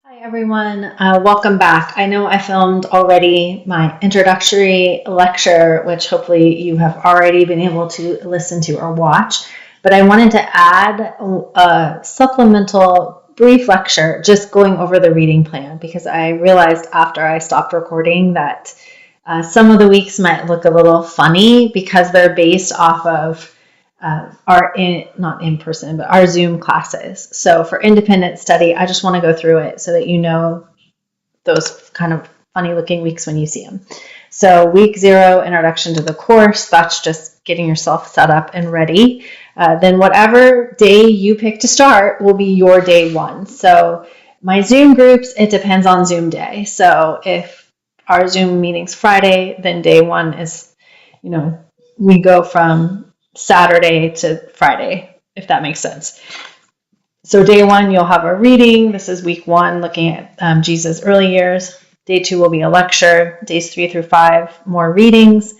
Hi everyone, welcome back. I know I filmed already my introductory lecture, which hopefully you have already been able to listen to or watch, but I wanted to add a supplemental brief lecture just going over the reading plan because I realized after I stopped recording that some of the weeks might look a little funny because they're based off of not in person, but our Zoom classes. So for independent study, I just want to go through it so that you know those kind of funny looking weeks when you see them. So week 0, introduction to the course, that's just getting yourself set up and ready. Then whatever day you pick to start will be your day 1. So my Zoom groups, it depends on Zoom day. So if our Zoom meeting's Friday, then day 1 is, we go from Saturday to Friday, if that makes sense. So day 1, you'll have a reading. This is week 1, looking at Jesus' early years. Day 2 will be a lecture. Days 3 through 5, more readings.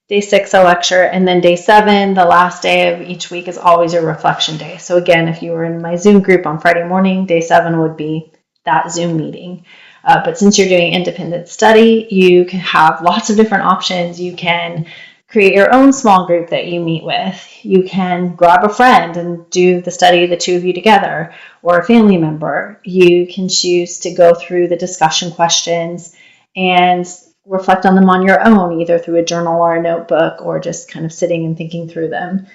Day 6, a lecture. And then day 7, the last day of each week, is always a reflection day. So again, if you were in my Zoom group on Friday morning, day 7 would be that Zoom meeting. But since you're doing independent study, you can have lots of different options. You can create your own small group that you meet with. You can grab a friend and do the study, the two of you together, or a family member. You can choose to go through the discussion questions and reflect on them on your own, either through a journal or a notebook, or just kind of sitting and thinking through them.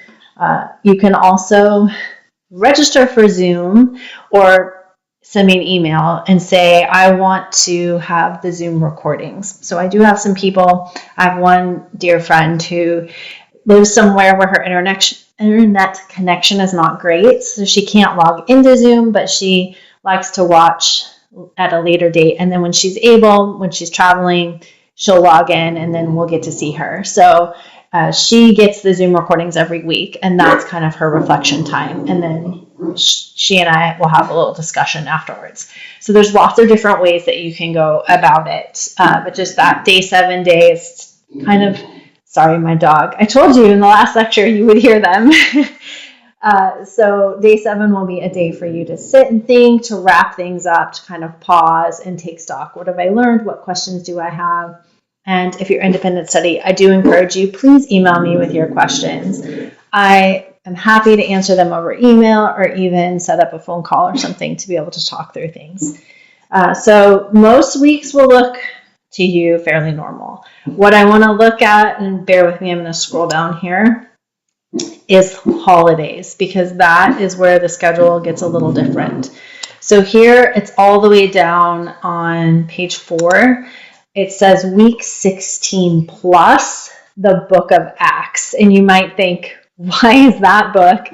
You can also register for Zoom or send me an email and say, I want to have the Zoom recordings. So I do have some people. I have one dear friend who lives somewhere where her internet connection is not great, so she can't log into Zoom, but she likes to watch at a later date. And then when she's able, when she's traveling, she'll log in and then we'll get to see her. So she gets the Zoom recordings every week, and that's kind of her reflection time. And then she and I will have a little discussion afterwards. So there's lots of different ways that you can go about it. But just that day 7 days, kind of, sorry, my dog. I told you in the last lecture you would hear them. So day 7 will be a day for you to sit and think, to wrap things up, to kind of pause and take stock. What have I learned? What questions do I have? And if you're independent study, I do encourage you, please email me with your questions. I am happy to answer them over email or even set up a phone call or something to be able to talk through things. So most weeks will look to you fairly normal. What I want to look at, and bear with me, I'm going to scroll down here, is holidays, because that is where the schedule gets a little different. So here it's all the way down on page 4. It says week 16 plus the book of Acts. And you might think, why is that book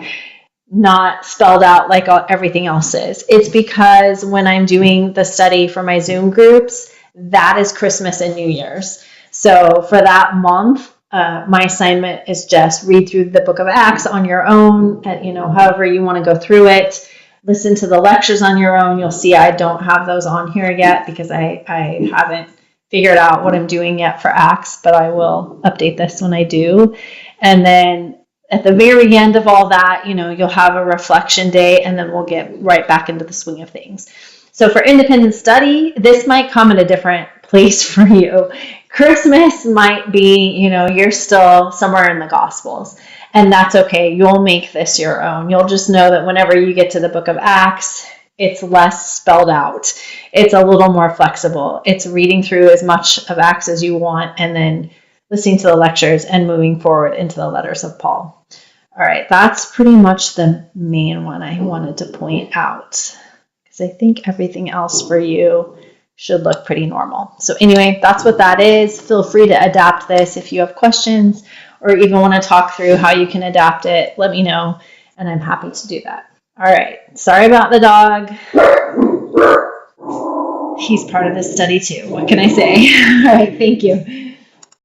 not spelled out like everything else is? It's because when I'm doing the study for my Zoom groups, that is Christmas and New Year's. So for that month, my assignment is just read through the book of Acts on your own, however you want to go through it. Listen to the lectures on your own. You'll see I don't have those on here yet because I haven't figured out what I'm doing yet for Acts, but I will update this when I do. And then at the very end of all that, you'll have a reflection day, and then we'll get right back into the swing of things. So for independent study, this might come at a different place for you. Christmas might be, you're still somewhere in the Gospels, and that's okay. You'll make this your own. You'll just know that whenever you get to the book of Acts, it's less spelled out. It's a little more flexible. It's reading through as much of Acts as you want and then listening to the lectures and moving forward into the letters of Paul. All right, that's pretty much the main one I wanted to point out because I think everything else for you should look pretty normal. So anyway, that's what that is. Feel free to adapt this if you have questions or even want to talk through how you can adapt it. Let me know, and I'm happy to do that. All right, sorry about the dog. He's part of this study too. What can I say? All right, thank you.